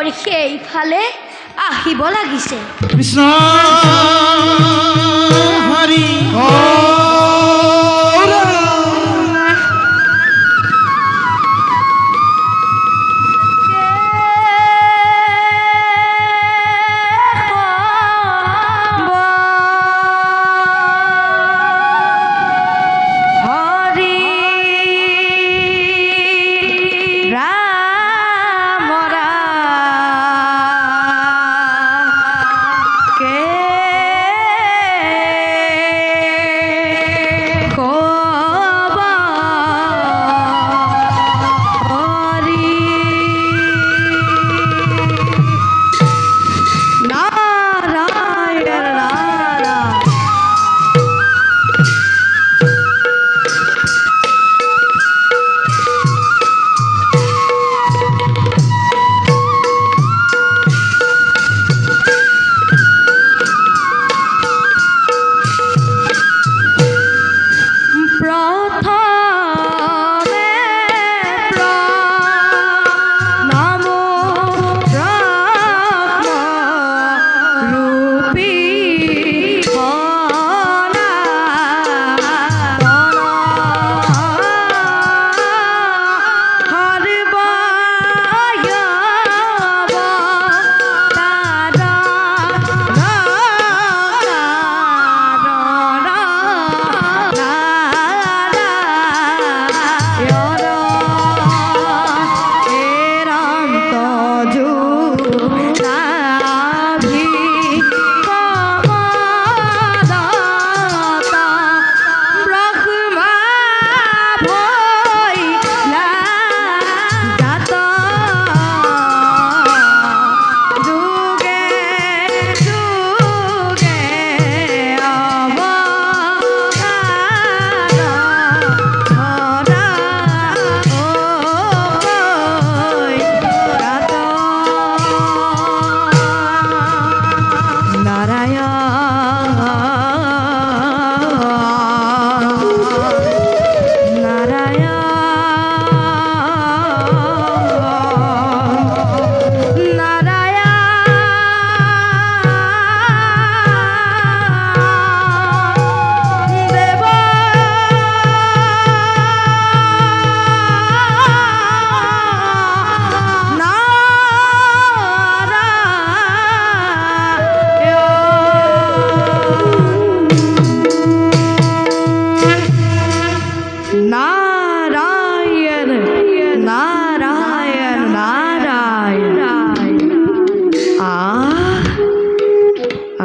দেৱৰ্ষি এইফালে আহিব লাগিছে। কৃষ্ণ হৰি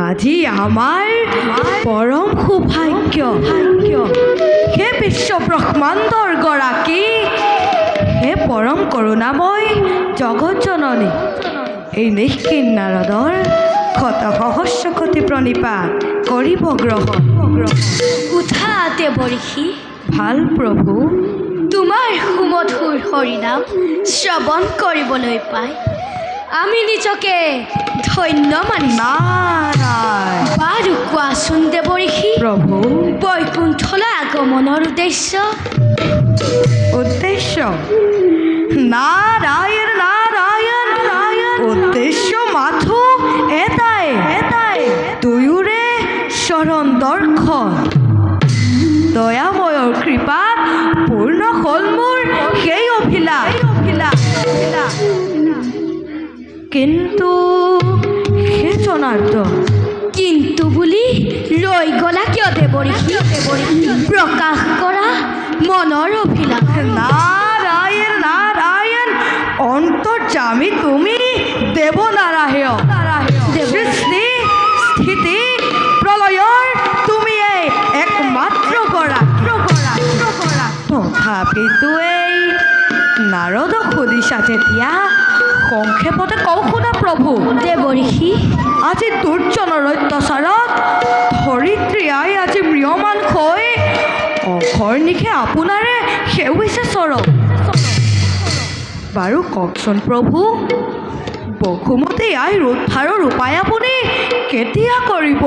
আজি আমাৰ পৰম সৌভাগ্য হে বিশ্ব ব্ৰহ্মাণ্ডৰ গৰাকী, হে পৰম কৰোণাময় জগত জননী, এই নিষ্কিন নাৰদৰ শত সহস্ৰ কোটি প্ৰণিপাত কৰিব গ্ৰহণ। উঠা দেৱৰ্ষি, ভাল প্ৰভু, তোমাৰ সুমধুৰ হৰিনাম শ্ৰৱণ কৰিবলৈ পাই আমি নিজকে ধন্য মানিছো। নাৰায়ণ। বাৰু কোৱাচোন দেৱৰ্ষি, প্ৰভু, বৈকুণ্ঠলৈ আগমনৰ উদ্দেশ্য? নাৰায়ণ নাৰায়ণ নাৰায়ণ, উদ্দেশ্য মাথো এটাই, দুয়োৰে চৰণ দৰ্শন। দয়াময়ৰ কৃপাত পূৰ্ণ হ'ল মোৰ সেই অভিলাষ। কিন্তু হে জনাৰ্দন, কিন্তু বুলি ৰৈ গলা কিয় দেৱৰ্ষি? প্ৰকাশ কৰা মনৰ অভিলাষ। নাৰায়ণ নাৰায়ণ, অন্তৰ্যামী তুমি দেৱনাৰায়ণ, সৃষ্টি স্থিতি প্ৰলয়ৰ তুমি এই একমাত্ৰ গৰাকী। তথাপিতো এই নাৰদক সুধিছা যেতিয়া সংক্ষেপতে কওঁ শুনা প্ৰভু। দেৱৰ্ষি, আজি দুৰ্জনৰ অত্যাচাৰত ধৰিত্ৰী আই আজি ম্ৰিয়মান হৈ অঘৰ্নিশে আপোনাৰে সেউছে চৰণ। বাৰু কওকচোন প্ৰভু, বসুমতী আইৰ উদ্ধাৰৰ উপায় আপুনি কেতিয়া কৰিব?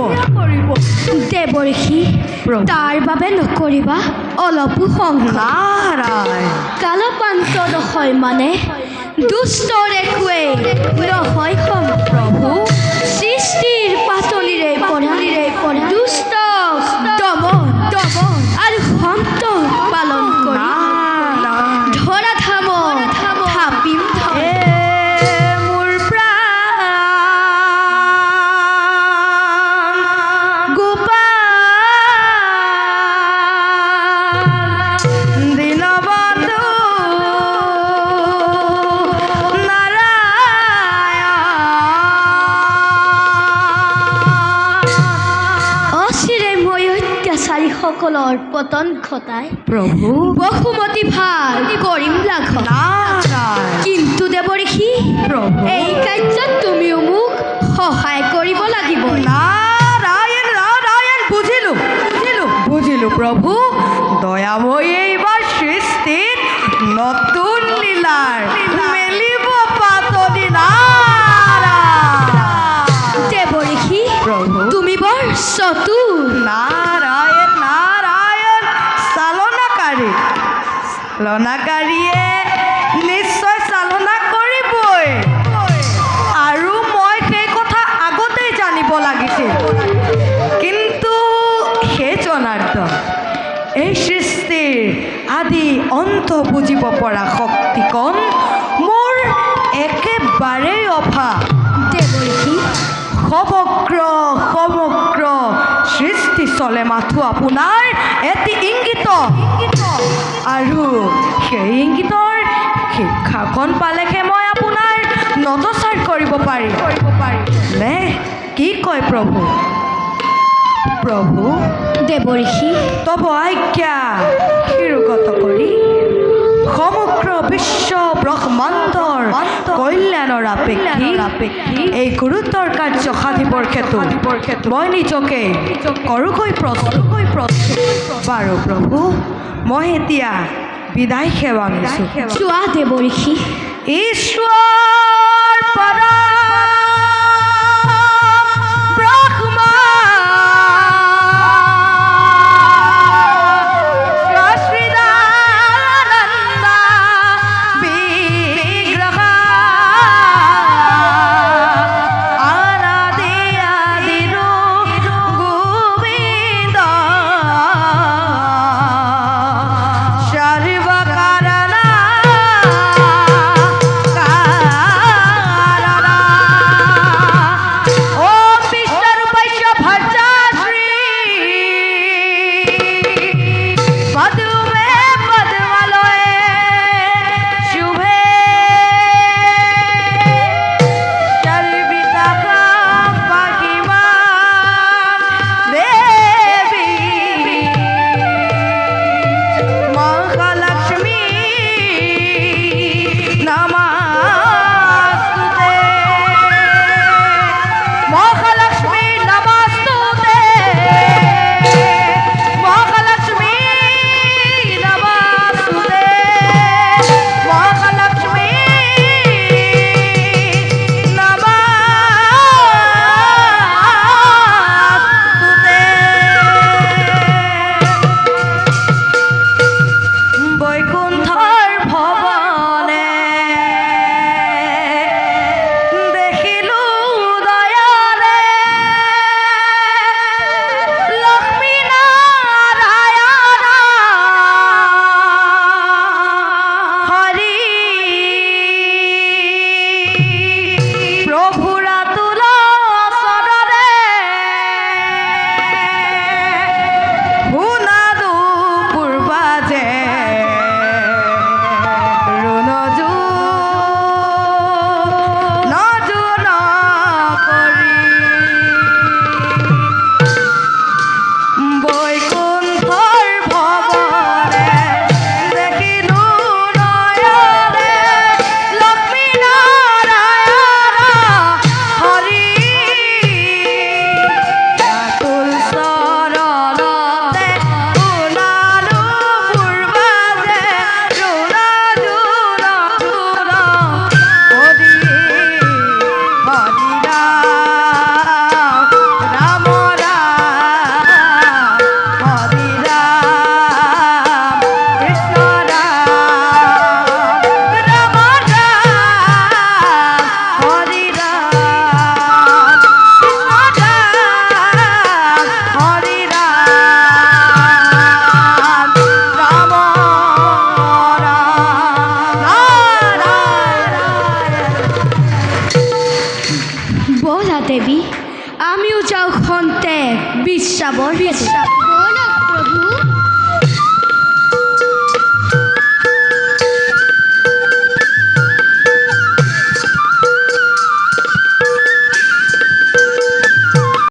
দেৱৰ্ষি, তাৰ বাবে নকৰিবা অলপো সংশয়। নাৰায়ণ। কালপান্ত নহয় মানে দুষ্টৰ একোৱে নহয় প্ৰভু সৃষ্টিৰ পাতলিৰে পৰা দুষ্ট দমন আৰু সন্তৰ পালন কৰি ধৰা ধামৰ থাপিম এ মোৰ প্ৰাণ গোপাল দীনবন্ধু অচিৰে মই অত্যাচাৰীসকলৰ পতন ঘটাই প্ৰভু বসুমতী ভাল কৰিম লাঘৱ নাৰায়ণ কিন্তু দেৱঋষি প্ৰভু এই কাৰ্যত তুমিও মোক সহায় কৰিব লাগিব নাৰায়ণ নাৰায়ণ বুঝিলো প্ৰভু দয়াময় এইবাৰ সৃষ্টিত নতুন লীলাৰ মেলিব পাতলি দেৱঋষি প্ৰভু তুমি বৰ চতুৰ নাৰায়ণ নাৰায়ণ চালনাকাৰীয়ে নিশ্চয় চালনা কৰিবই আৰু মই সেই কথা আগতেই জানিব লাগিছিল কিন্তু সেই জনাৰ্থ এই সৃষ্টিৰ আদি অন্ত বুজিব পৰা শক্তিকণ মোৰ একেবাৰেই অভাৱ দেৱঋষি সমগ্ৰ সৃষ্টি চলে মাথো আপোনাৰ এটি ইংগিত আৰু সেই ইংগিতৰ শিক্ষাখন পালেহে মই আপোনাৰ নতচাৰ কৰিব পাৰিম নে কি কয় প্ৰভু দেৱঋষি তব আজ্ঞা শিৰোগত কৰি সমগ্ৰ বিশ্ব ব্ৰহ্মাণ্ডৰ কল্যাণৰ আপেক্ষী এই গুৰুতৰ কাৰ্য সাধিবৰ ক্ষেত্ৰত মই নিজকে কৰোগৈ প্ৰস্তুত বাৰু প্ৰভু মই এতিয়া বিদায় সেৱা আনিছোঁ চোৱা দেৱঋষি ঈশ্বৰ পদা